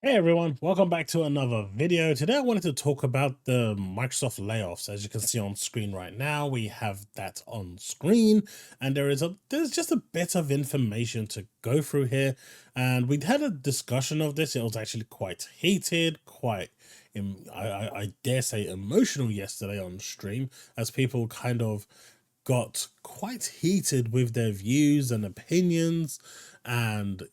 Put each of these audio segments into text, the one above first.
Hey everyone, welcome back to another video. Today I wanted to talk about the Microsoft layoffs. As you can see on screen right now, we have that on screen, and there's just a bit of information to go through here. And we had a discussion of this. It was actually quite heated, quite I dare say emotional yesterday on stream, as people kind of got quite heated with their views and opinions, and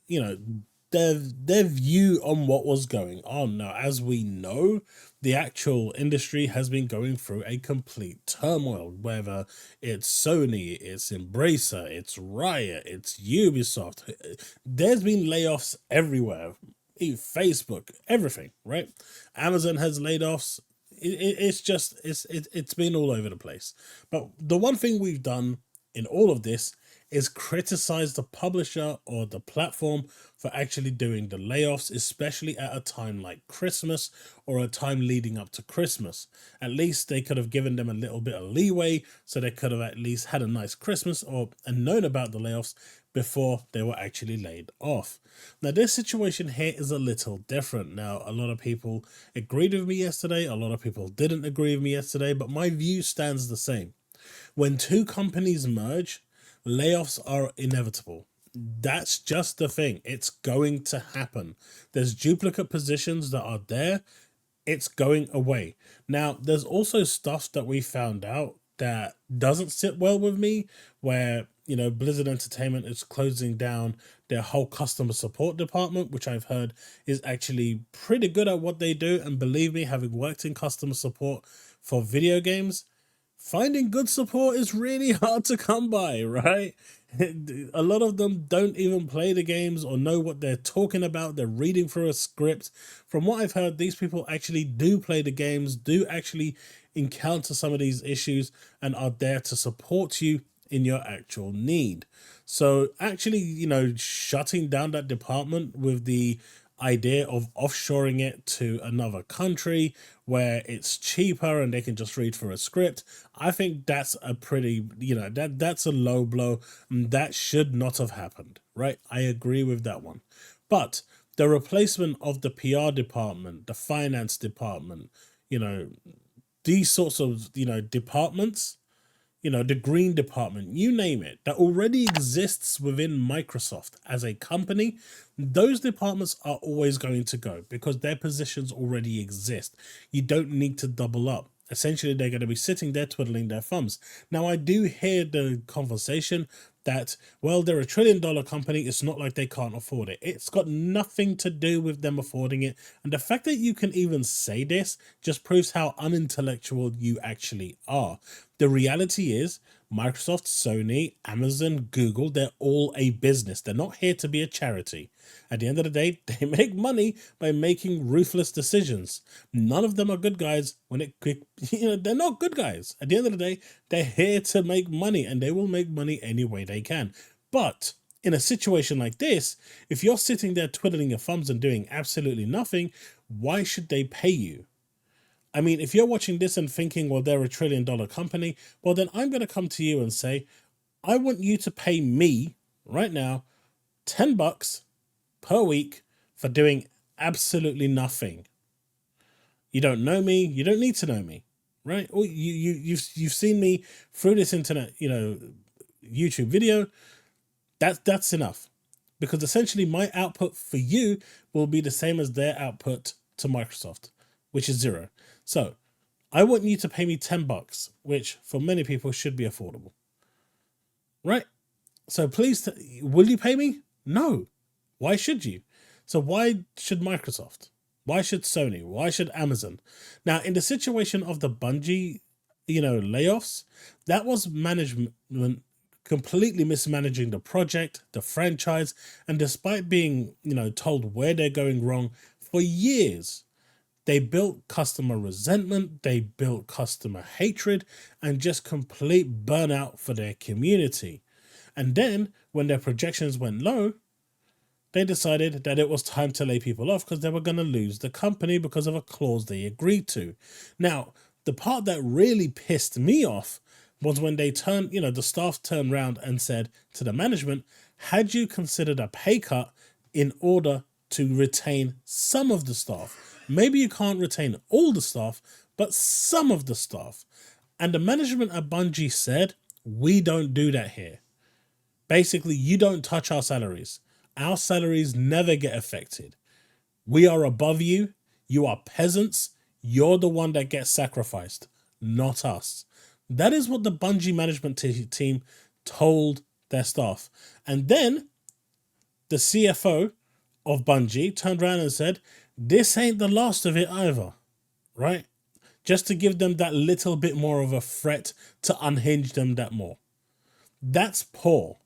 their view on what was going on. Now, as we know, the actual industry has been going through a complete turmoil, whether it's Sony, it's Embracer, it's Riot, it's Ubisoft. There's been layoffs everywhere. Facebook, everything, right? Amazon has laid offs. It's been all over the place. But the one thing we've done in all of this is criticize the publisher or the platform for actually doing the layoffs, especially at a time like Christmas or a time leading up to Christmas. At least they could have given them a little bit of leeway, so they could have at least had a nice Christmas and known about the layoffs before they were actually laid off. Now, this situation here is a little different. Now, a lot of people agreed with me yesterday, a lot of people didn't agree with me yesterday, but my view stands the same. When two companies merge, layoffs are inevitable. That's just the thing. It's going to happen. There's duplicate positions that are there. It's going away. Now, there's also stuff that we found out that doesn't sit well with me, where, Blizzard Entertainment is closing down their whole customer support department, which I've heard is actually pretty good at what they do. And believe me, having worked in customer support for video games, finding good support is really hard to come by, right? A lot of them don't even play the games or know what they're talking about. They're reading through a script. From what I've heard, these people actually do play the games, do actually encounter some of these issues, and are there to support you in your actual need. So actually, shutting down that department with the idea of offshoring it to another country where it's cheaper and they can just read through a script, I think that's a pretty, that's a low blow. That should not have happened, right? I agree with that one. But the replacement of the PR department, the finance department, these sorts of, departments, the green department, you name it, that already exists within Microsoft as a company, those departments are always going to go because their positions already exist. You don't need to double up. Essentially, they're going to be sitting there twiddling their thumbs. Now, I do hear the conversation that, well, they're $1 trillion company. It's not like they can't afford it. It's got nothing to do with them affording it. And the fact that you can even say this just proves how unintellectual you actually are. The reality is, Microsoft, Sony, Amazon, Google, they're all a business. They're not here to be a charity. At the end of the day, they make money by making ruthless decisions. None of them are good guys they're not good guys. At the end of the day, they're here to make money, and they will make money any way they can. But in a situation like this, if you're sitting there twiddling your thumbs and doing absolutely nothing, why should they pay you? I mean, if you're watching this and thinking, well, they're $1 trillion company, well, then I'm going to come to you and say, I want you to pay me right now $10 per week for doing absolutely nothing. You don't know me. You don't need to know me, right? Or you've seen me through this internet, YouTube video. That's enough, because essentially my output for you will be the same as their output to Microsoft, which is zero. So I want you to pay me $10, which for many people should be affordable, right? So please, will you pay me? No. Why should you? So why should Microsoft? Why should Sony? Why should Amazon? Now, in the situation of the Bungie, layoffs, that was management completely mismanaging the project, the franchise, and despite being, told where they're going wrong for years, they built customer resentment, they built customer hatred, and just complete burnout for their community. And then, when their projections went low, they decided that it was time to lay people off because they were going to lose the company because of a clause they agreed to. Now, the part that really pissed me off was when they turned, the staff turned around and said to the management, had you considered a pay cut in order to retain some of the staff. Maybe you can't retain all the staff, but some of the staff. And the management at Bungie said, we don't do that here. Basically, you don't touch our salaries. Our salaries never get affected. We are above you. You are peasants. You're the one that gets sacrificed, not us. That is what the Bungie management team told their staff. And then the CFO of Bungie turned around and said, this ain't the last of it either, right? Just to give them that little bit more of a threat to unhinge them that more. That's poor.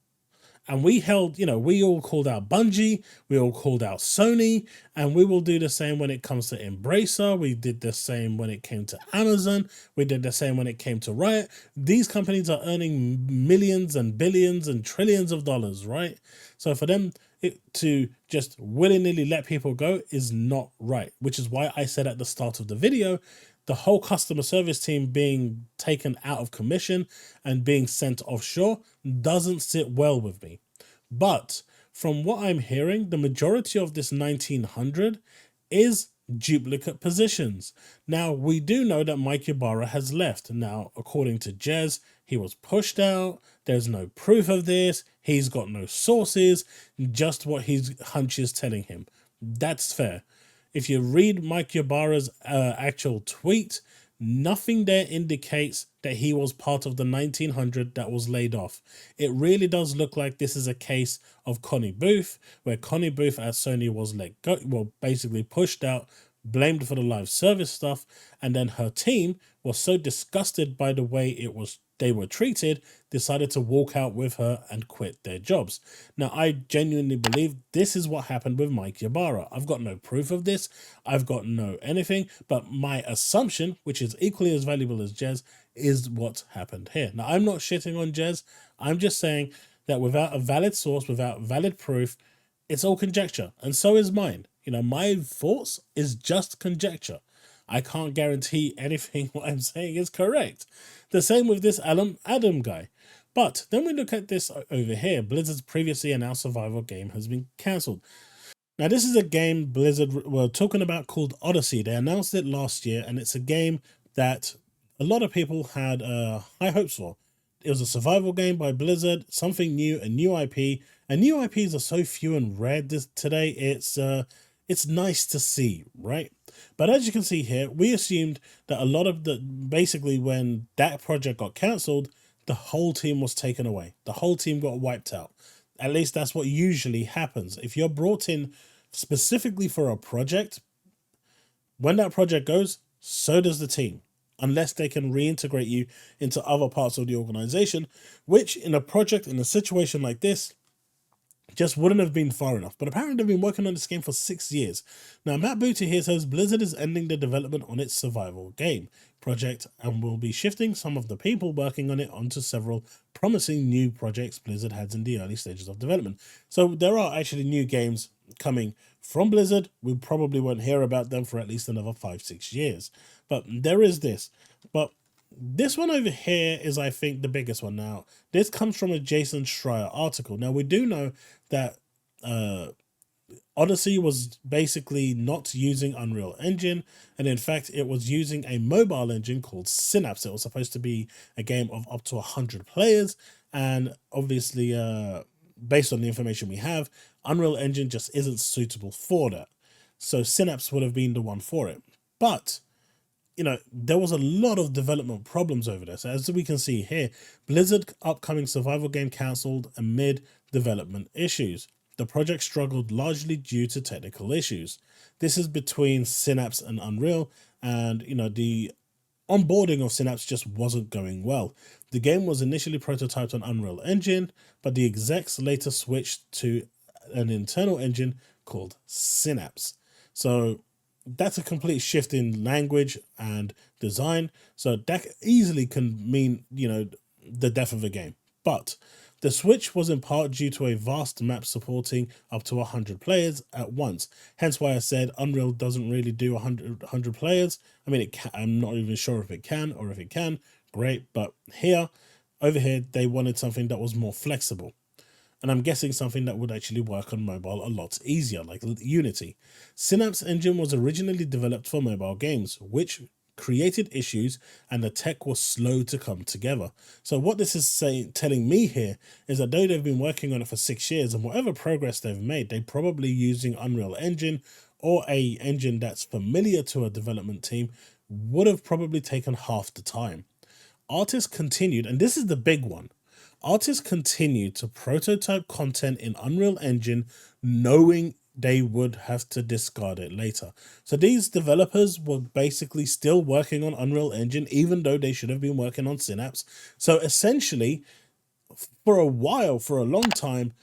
And we held, we all called out Bungie, we all called out Sony, and we will do the same when it comes to Embracer. We did the same when it came to Amazon. We did the same when it came to Riot. These companies are earning millions and billions and trillions of dollars, right? So for them to just willy-nilly let people go is not right, which is why I said at the start of the video, the whole customer service team being taken out of commission and being sent offshore doesn't sit well with me. But from what I'm hearing, the majority of this 1900 is duplicate positions. Now, we do know that Mike Ybarra has left. Now, according to Jez, he was pushed out. There's no proof of this. He's got no sources, just what his hunch is telling him. That's fair. If you read Mike Ybarra's actual tweet, nothing there indicates that he was part of the 1900 that was laid off. It really does look like this is a case of Connie Booth, where Connie Booth at Sony was let go, well, basically pushed out, blamed for the live service stuff, and then her team was so disgusted by the way they were treated, decided to walk out with her and quit their jobs. Now, I genuinely believe this is what happened with Mike Ybarra. I've got no proof of this. I've got no anything, but my assumption, which is equally as valuable as Jez, is what happened here. Now, I'm not shitting on Jez. I'm just saying that without a valid source, without valid proof, it's all conjecture. And so is mine. My thoughts is just conjecture. I can't guarantee anything what I'm saying is correct. The same with this Adam guy. But then we look at this over here. Blizzard's previously announced survival game has been cancelled. Now, this is a game Blizzard were talking about called Odyssey. They announced it last year, and it's a game that a lot of people had high hopes for. It was a survival game by Blizzard, something new, a new IP. And new IPs are so few and rare today, it's nice to see, right? But as you can see here, we assumed that a lot of basically when that project got cancelled, the whole team was taken away. The whole team got wiped out. At least that's what usually happens. If you're brought in specifically for a project, when that project goes, so does the team. Unless they can reintegrate you into other parts of the organization, which in a situation like this, just wouldn't have been far enough. But apparently they've been working on this game for 6 years. Now, Matt Booty here says Blizzard is ending the development on its survival game project and will be shifting some of the people working on it onto several promising new projects Blizzard has in the early stages of development. So there are actually new games coming from Blizzard. We probably won't hear about them for at least another 5-6 years. But there is this. But this one over here is, I think, the biggest one. Now, this comes from a Jason Schreier article. Now, we do know that Odyssey was basically not using Unreal Engine, and in fact, it was using a mobile engine called Synapse. It was supposed to be a game of up to 100 players, and obviously, based on the information we have, Unreal Engine just isn't suitable for that. So Synapse would have been the one for it. But there was a lot of development problems over there. So as we can see here, Blizzard upcoming survival game cancelled amid development issues. The project struggled largely due to technical issues. This is between Synapse and Unreal, and the onboarding of Synapse just wasn't going well. The game was initially prototyped on Unreal Engine, but the execs later switched to an internal engine called Synapse. So that's a complete shift in language and design. So that easily can mean, the death of a game. But the switch was in part due to a vast map supporting up to 100 players at once. Hence why I said Unreal doesn't really do 100 players. I mean, it can, I'm not even sure if it can, or if it can, great. But over here, they wanted something that was more flexible. and I'm guessing something that would actually work on mobile a lot easier, like Unity. Synapse Engine was originally developed for mobile games, which created issues and the tech was slow to come together. So what this is telling me here is that though they've been working on it for 6 years, and whatever progress they've made, they're probably using Unreal Engine or a engine that's familiar to a development team would have probably taken half the time. Artists continued, and this is the big one, artists continued to prototype content in Unreal Engine knowing they would have to discard it later. So these developers were basically still working on Unreal Engine even though they should have been working on Synapse. So essentially, for a while, for a long time,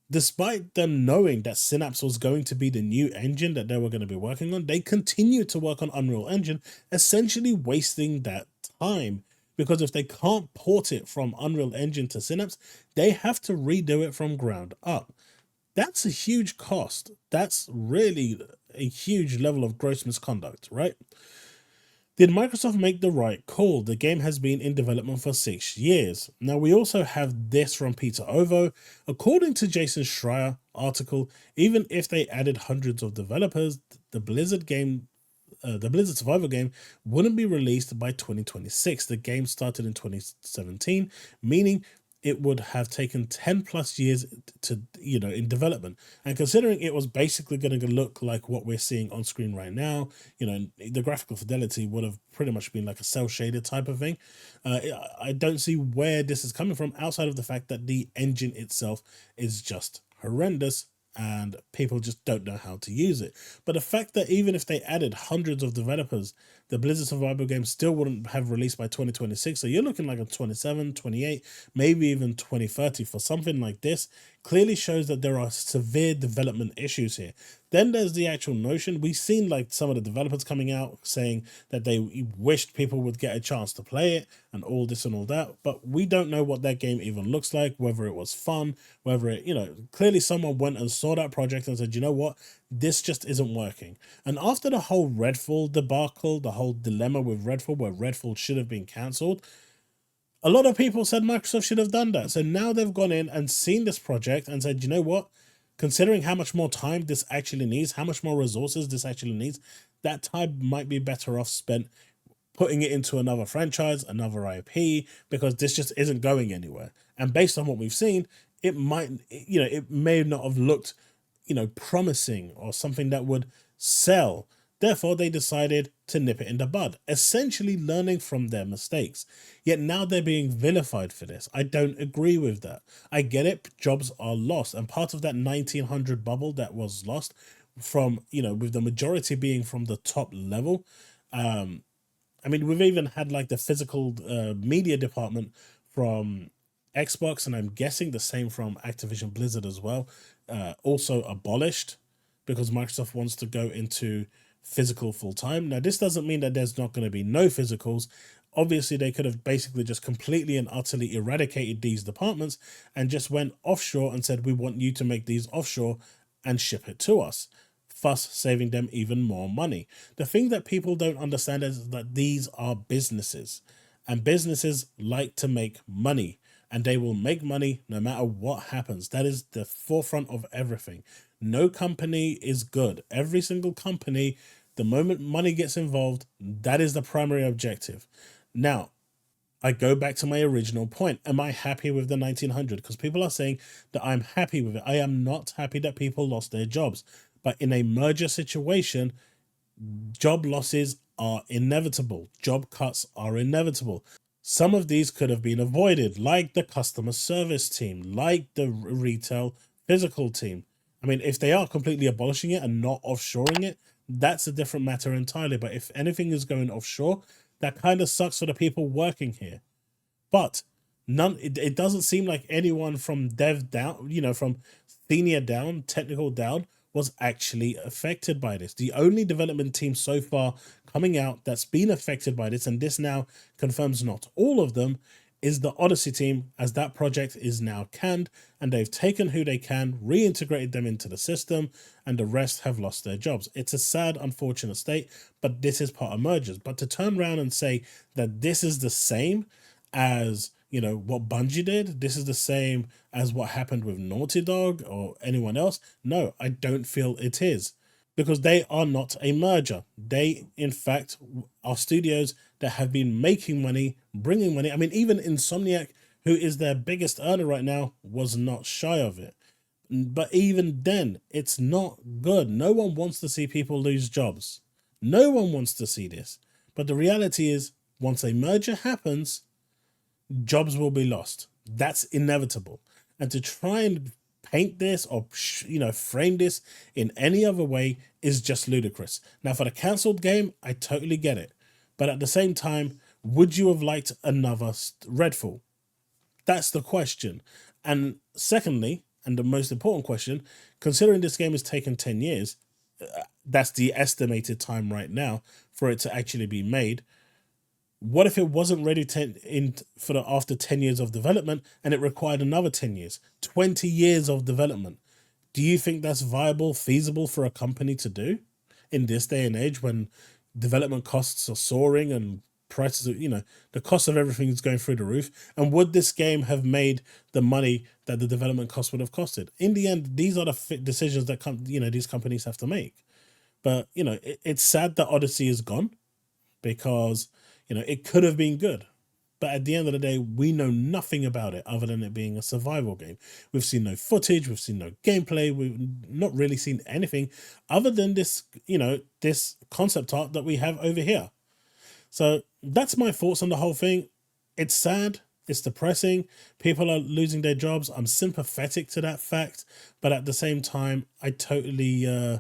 despite them knowing that Synapse was going to be the new engine that they were going to be working on, they continued to work on Unreal Engine, essentially wasting that time. Because if they can't port it from Unreal Engine to Synapse, they have to redo it from ground up. That's a huge cost. That's really a huge level of gross misconduct, right? Did Microsoft make the right call? The game has been in development for 6 years. Now, we also have this from Peter Ovo. According to Jason Schreier article, even if they added hundreds of developers, the Blizzard Survival game wouldn't be released by 2026. The game started in 2017, meaning it would have taken 10 plus years to, in development. And considering it was basically going to look like what we're seeing on screen right now, the graphical fidelity would have pretty much been like a cell shaded type of thing. I don't see where this is coming from outside of the fact that the engine itself is just horrendous and people just don't know how to use it. But the fact that even if they added hundreds of developers, the Blizzard Survival game still wouldn't have released by 2026. So you're looking like a 27, 28, maybe even 2030 for something like this, clearly shows that there are severe development issues here. Then there's the actual notion. We've seen like some of the developers coming out saying that they wished people would get a chance to play it and all this and all that, but we don't know what that game even looks like, whether it was fun, whether it, clearly someone went and saw that project and said, you know what, this just isn't working. And after the whole Redfall debacle, the whole dilemma with Redfall, where Redfall should have been cancelled, a lot of people said Microsoft should have done that. So now they've gone in and seen this project and said, you know what, considering how much more time this actually needs, how much more resources this actually needs, that time might be better off spent putting it into another franchise, another IP, because this just isn't going anywhere. And based on what we've seen, it might, it may not have looked, promising or something that would sell. Therefore, they decided to nip it in the bud, essentially learning from their mistakes. Yet now they're being vilified for this. I don't agree with that. I get it, jobs are lost. And part of that 1900 bubble that was lost from, with the majority being from the top level. I mean, we've even had like the physical media department from Xbox, and I'm guessing the same from Activision Blizzard as well, also abolished because Microsoft wants to go into physical full time. Now, this doesn't mean that there's not going to be no physicals. Obviously, they could have basically just completely and utterly eradicated these departments and just went offshore and said, we want you to make these offshore and ship it to us, thus saving them even more money. The thing that people don't understand is that these are businesses, and businesses like to make money, and they will make money no matter what happens. That is the forefront of everything. No company is good. Every single company, the moment money gets involved, that is the primary objective. Now, I go back to my original point. Am I happy with the 1900? Because people are saying that I'm happy with it. I am not happy that people lost their jobs. But in a merger situation, job losses are inevitable. Job cuts are inevitable. Some of these could have been avoided, like the customer service team, like the retail physical team. I mean, if they are completely abolishing it and not offshoring it, that's a different matter entirely. But if anything is going offshore, that kind of sucks for the people working here. But it doesn't seem like anyone from dev down, from senior down, technical down, was actually affected by this. The only development team so far coming out that's been affected by this, and this now confirms not all of them, is the Odyssey team, as that project is now canned, and they've taken who they can, reintegrated them into the system, and the rest have lost their jobs. It's a sad, unfortunate state, but this is part of mergers. But to turn around and say that this is the same as, what Bungie did. This is the same as what happened with Naughty Dog or anyone else. No, I don't feel it is, because they are not a merger. They, in fact, are studios that have been making money, bringing money. I mean, even Insomniac, who is their biggest earner right now, was not shy of it. But even then, it's not good. No one wants to see people lose jobs. No one wants to see this. But the reality is, once a merger happens, jobs will be lost. That's inevitable. And to try and paint this or frame this in any other way is just ludicrous. Now, for the cancelled game, I totally get it. But at the same time, would you have liked another Redfall? That's the question. And secondly, and the most important question, considering this game has taken 10 years, that's the estimated time right now for it to actually be made. What if it wasn't ready after 10 years of development and it required another 10 years, 20 years of development? Do you think that's viable, feasible for a company to do in this day and age when development costs are soaring and prices are, the cost of everything is going through the roof? And would this game have made the money that the development cost would have costed? In the end, these are the decisions that these companies have to make. But, it's sad that Odyssey is gone, because it could have been good. But at the end of the day, we know nothing about it other than it being a survival game. We've seen no footage, we've seen no gameplay, we've not really seen anything other than this, this concept art that we have over here. So that's my thoughts on the whole thing. It's sad, it's depressing, people are losing their jobs. I'm sympathetic to that fact, but at the same time, I totally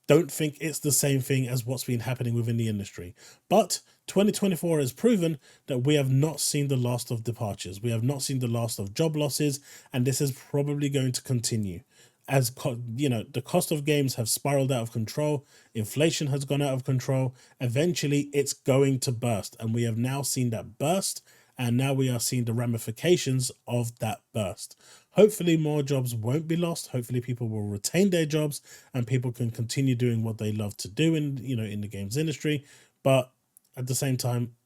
don't think it's the same thing as what's been happening within the industry. But 2024 has proven that we have not seen the last of departures. We have not seen the last of job losses, and this is probably going to continue. As the cost of games have spiraled out of control, inflation has gone out of control. Eventually, it's going to burst, and we have now seen that burst, and now we are seeing the ramifications of that burst. Hopefully more jobs won't be lost. Hopefully people will retain their jobs and people can continue doing what they love to do in the games industry. But at the same time,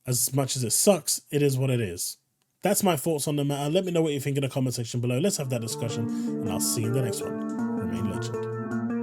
as much as it sucks, it is what it is. That's my thoughts on the matter. Let me know what you think in the comment section below. Let's have that discussion, and I'll see you in the next one. Remain legend.